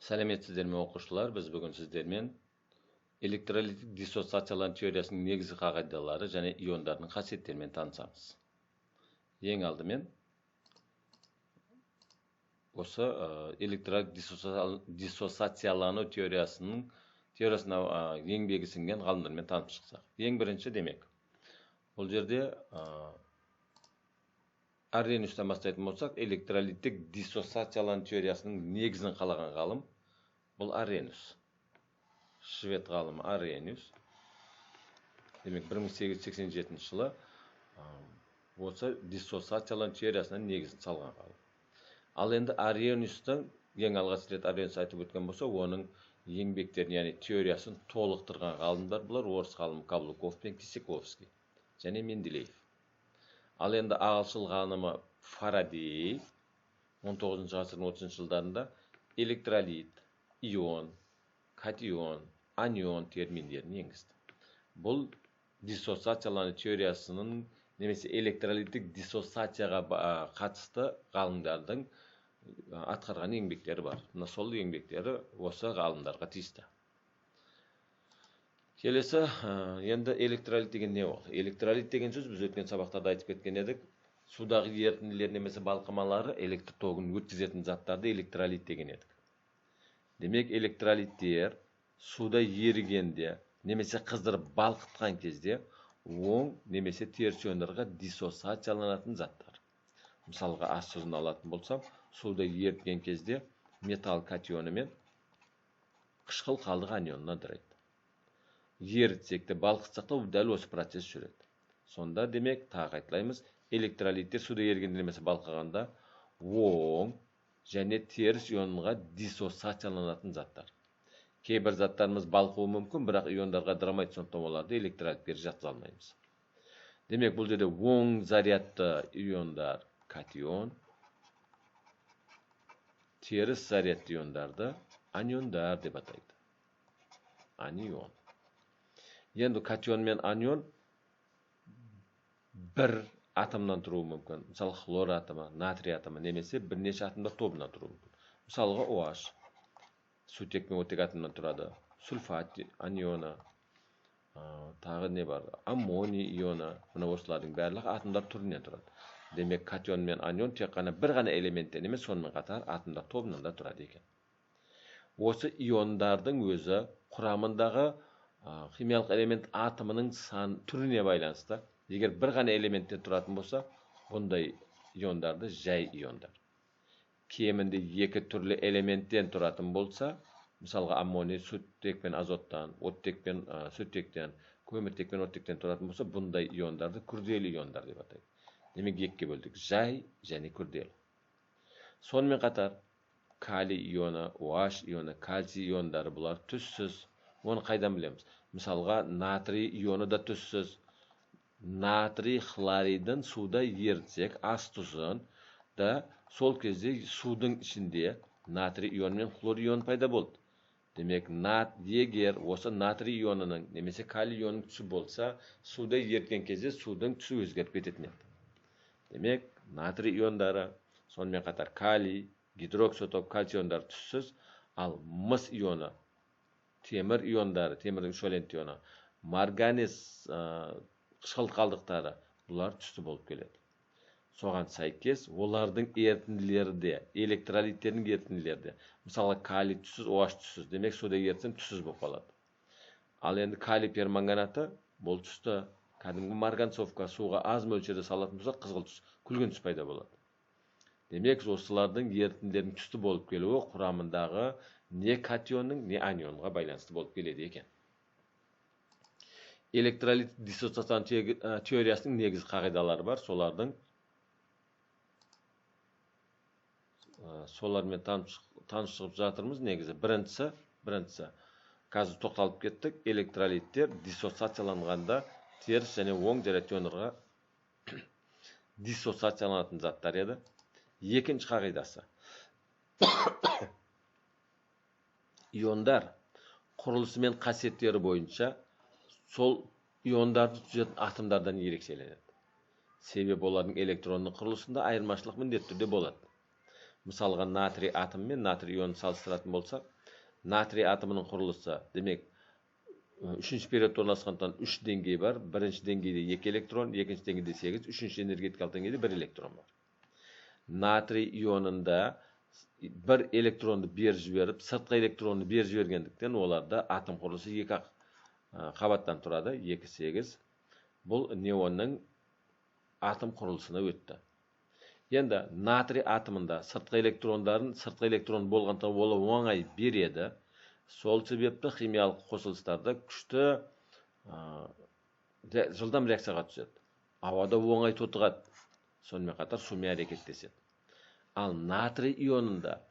Сәлеметсіздер ме оқушылар? Біз бүгін сіздермен электролиттік диссоциациялану теориясының негізгі қағидалары және иондардың қасиеттерімен танысамыз. Ең алдымен осы электролиттік диссоциациялану теориясына еңбегі сіңген ғалымдармен танысып шықсақ. Ең бірінші демек, бұл жерде Аррheniustан бастайтын болсақ, электролиттік диссоциациялану теориясының негізін қалаған ғалым бұл Аррhenius. Швед ғалымы Аррhenius. Демек 1887 жылы осы диссоциациялану теориясының негізін салған ғалым. Ал енді Аррheniustың ең алғаш рет Аррhenius айтып өткен болса, оның еңбектерін, яғни теориясын толықтырған ғалымдар бұлар орыс ғалым Каблуков пен Кисаковский және Менделеев. Ал енді ағылшын ғалымы Фарадей 19 ғасырдың 30 жылдарында электролит, ион, катион, анион терминдерін енгізді. Бұл диссоциациялану теориясының немесе электролиттік диссоциацияға қатысты ғалымдардың атқарған еңбектері бар. Сол еңбектері осы ғалымдарға тиісті. Келесі, енді электролит деген не ол? Электролит деген сөз біз өткен сабақтарда айтып кеткен едік. Судағы ерітінділер немесе балқымалары электр тогын өткізетін заттарды электролит деген едік. Демек, электролиттер суда ерігенде немесе қыздырып балқытқан кезде оң немесе теріс иондарға диссоциацияланатын заттар. Мысалға, ас тұзын алатын болсам, суда еріткен кезде металл катионы мен қышқыл қалдық анионына ыдырайды. Ерітсек те, балқытсақ та дәл осы процесс жүреді. Сонда демек, тағы айтылаймыз, электролиттер суда ерігенде немесе балқығанда оң және теріс ионға диссоциацияланатын заттар. Кейбір заттарымыз балқуы мүмкін, бірақ иондарға ыдырамайды, сондықтан оларды электролиттер жатқызалмаймыз. Демек, бұл жерде оң зарядты иондар катион, теріс зарядты иондарды аниондар деп атайды. Анион. Енді катион мен анион бір атомнан тұруы мүмкін. Мысалы, хлор атомы, натрий атомы немесе бірнеше атомдар тобынан тұруы мүмкін. Мысалға, OH сутек пен оттек атомынан тұрады. Сульфат анионы, тағы не бар? Аммоний ионы, мына осылардың барлығы атомдар түрінен тұрады. Демек, катион мен анион тек қана бір ғана элементтен емес, сонымен қатар атомдар тобынан да тұрады екен. Осы иондардың өзі құрамындағы химиялық элемент атомының түріне байланысты. Егер бір ғана элементтен тұратын болса, бұндай иондарды жай иондар. Кемінде екі түрлі элементтен тұратын болса, мысалға аммоний сүттек пен азоттан, оттек пен сүттектен, көміртек пен оттектен тұратын болса, бұндай иондарды күрделі иондар деп атайды. Демек, екіге бөлдік: жай және күрделі. Сонымен қатар калий ионы, OH ионы, кальций иондары бұлар түссіз. Оны қайдан білеміз? Мысалға, натрий ионы да түссіз. Натрий хлоридін суда ерітсек, ас тұзын да сол кезде судың ішінде натрий ионы мен хлор ионы пайда болды. Демек, егер осы натрий ионының немесе калий ионының түсі болса, суда еріткен кезде судың түсі өзгеріп кететін еді. Демек, натрий иондары, сонымен қатар калий, гидроксотоп, кальций иондары түссіз, ал мыс ионы, темір иондары, темірдің үш валенті ионы, марганец қышқыл қалдықтары, бұлар түсті болып келеді. Соған сәйкес, олардың ерітінділері де, электролиттердің ерітінділері де. Мысалы, калий түссіз, OH түссіз. Демек, суда ерітсем түссіз болып қалады. Ал енді калий перманганаты бұл түсті. Кәдімгі марганцовка суға аз мөлшерде салатын болса, қызғыл түс, күлгін түс пайда болады. Демек, осылардың ерітінділердің түсті болып келуі құрамындағы не катионның, не анионға байланысты болып келеді екен. Электролит диссоциациялану теориясының негізгі қағидалары бар. Солармен танысып жатырмыз. Негізі біріншісі, қазір тоқталып кеттік, электролиттер диссоциацияланғанда теріс және оң зарядты иондарға диссоциацияланатын заттар еді. Екінші қағидасы. Иондар құрылысы мен қасиеттері бойынша сол иондарды түзетін атомдардан ерекшеленеді. Себебі олардың электронның құрылысында айырмашылық міндетті түрде болады. Мысалға натрий атомы мен натрий ионын салыстыратын болсақ, натрий атомының құрылысы, демек, үшінші периодта орналасқандықтан 3 деңгей бар. Бірінші деңгейде 2 электрон, екінші деңгейде 8, үшінші энергетикалық деңгейде 1 электрон бар. Натрий ионында бір электронды беріп жіберіп, сыртқы электронды беріп жібергендіктен оларда атом құрылысы 2 қабаттан тұрады, 2-8. Бұл неонның атом құрылысына өтті. Енді натрий атомында сыртқы электрон болғандықтан ол оңай береді. Сол себепті химиялық қосылыстарда күшті жылдам реакцияға түседі. Ауада оңай тотығады. Сонымен қатар сумен әрекеттеседі. Ал натрий ионында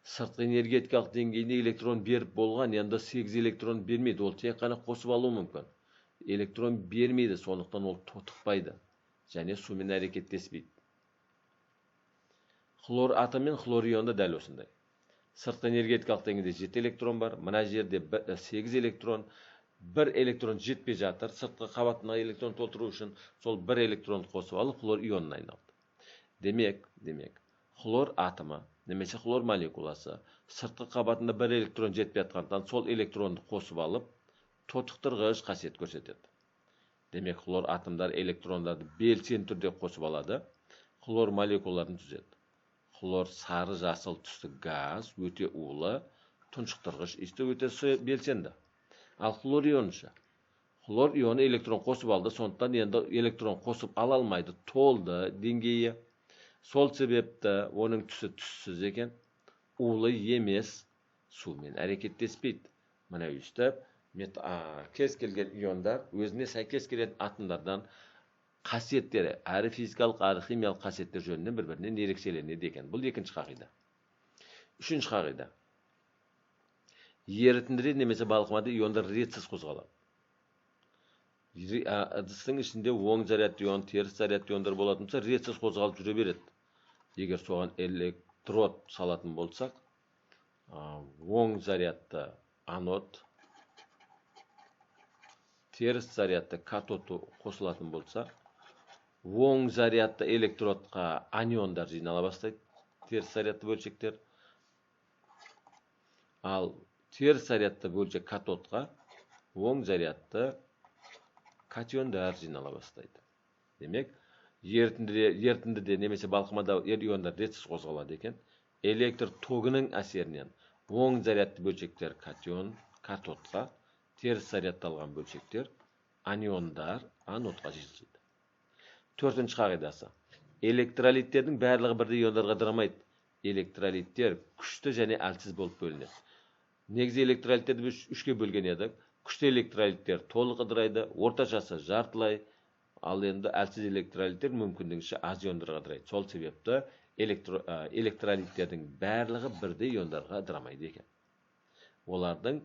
сыртқы энергетикалық деңгейіне электрон беріп болған, енді 8 электрон бермейді. Ол тек қана қосып алуы мүмкін. Электрон бермейді, сондықтан ол тотықпайды және сумен әрекеттеспейді. Хлор атомы мен хлор ионы дәл осындай. Сыртқы энергетикалық деңгейде 7 электрон бар, мына жерде 8 электрон, 1 электрон жетпей жатыр. Сыртқы қабатына электрон толтыру үшін сол 1 электрон қосып алып хлор ионына айналды. Демек, хлор атомы немесе хлор молекуласы сыртқы қабатында 1 электрон жетпей жатқандықтан сол электронды қосып алып тотықтырғыш қасиет көрсетеді. Демек, хлор атомдар электрондарды белсенді түрде қосып алады, хлор молекулаларын түзеді. Хлор сары жасыл түсті газ, өте улы, тұншықтырғыш, иісі өте белсенді. Ал хлор ионы Хлор ионы электрон қосып алды, сондықтан енді электрон қосып ала алмайды, толды деңгейі. Сол себепті оның түсі түссіз екен, улы емес, сумен әрекеттеспейді. Мына өстіп, кез келген иондар өзіне сәйкес келетін атомдардан қасиеттері, әрі физикалық, әрі химиялық қасиеттер жөнінен бір-бірінен ерекшеленеді екен. Бұл екінші қағида. Үшінші қағида. Ерітіндіде немесе балқымада иондар ретсіз қозғалады. Ыдыстың ішінде оң зарядты ион, теріс зарядты иондар болатын болса, ретсіз қозғалып жүре береді. Егер соған электрод салатын болсақ, оң зарядты анод, теріс зарядты катод қосылатын болса, оң зарядты электродқа аниондар жинала бастайды, теріс зарядты бөлшектер. Ал теріс зарядты бөлшек катодқа оң зарядты катиондар жинала бастайды. Демек, ерітіндіде немесе балқымада иондар ретсіз қозғалады екен. Электр тогының әсерінен оң зарядты бөлшектер катион, катодқа, теріс зарядталған бөлшектер аниондар анодқа жеткізіледі. Төртінші қағидасы. Электролиттердің барлығы бірдей иондарға ыдырамайды. Электролиттер күшті және әлсіз болып бөлінеді. Негізі электролиттерді үшке бөлген едік. Күшті электролиттер толық ыдырайды, орташасы жартылай, ал енді әлсіз электролиттер мүмкіндігінше аз иондарға ыдырайды. Сол себепті электролиттердің барлығы бірдей иондарға ыдырамайды екен. Олардың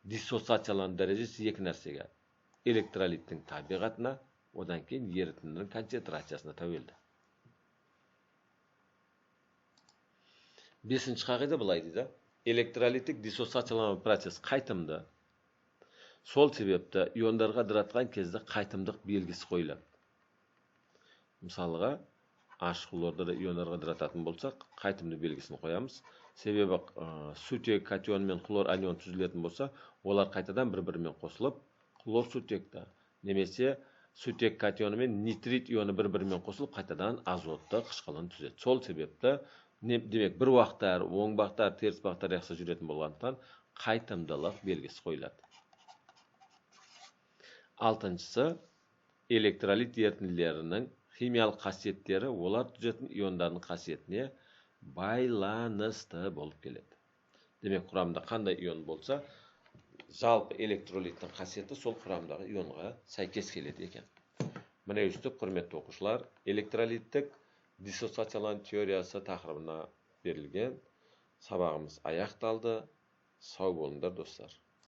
диссоциациялану дәрежесі екі нәрсеге: электролиттің табиғатына, одан кейін ерітіндінің концентрациясына тәуелді. Бесінші қағида былай дейді: электролиттік диссоциациялану процесс қайтымды. Сол себепті иондарға ыдыратқан кезде қайтымдық белгісі қойылады. Мысалға, H хлорды иондарға ыдырататын болсақ, қайтымды белгісін қоямыз. Себебі сутек катион мен хлор анион түзілетін болса, олар қайтадан бір-бірімен қосылып, хлор сутекті, немесе сутек катионы мен нитрит ионы бір-бірімен қосылып, қайтадан азотты қышқылын түзеді. Сол себепті, демек, бір уақыттар, оң бақтар, теріс бақтар реакция жүретін болғандықтан қайтымдылық белгісі қойылады. Алтыншысы, электролит ерітінділерінің химиялық қасиеттері олар түзетін иондардың қасиетіне байланысты болып келеді. Демек, құрамында қандай ион болса, жалпы электролиттің қасиеті сол құрамдағы ионға сәйкес келеді екен. Міне өстіп, құрметті оқушылар, электролиттік диссоциациялану теориясы тақырыбына берілген сабағымыз аяқталды. Сау болыңдар, достар.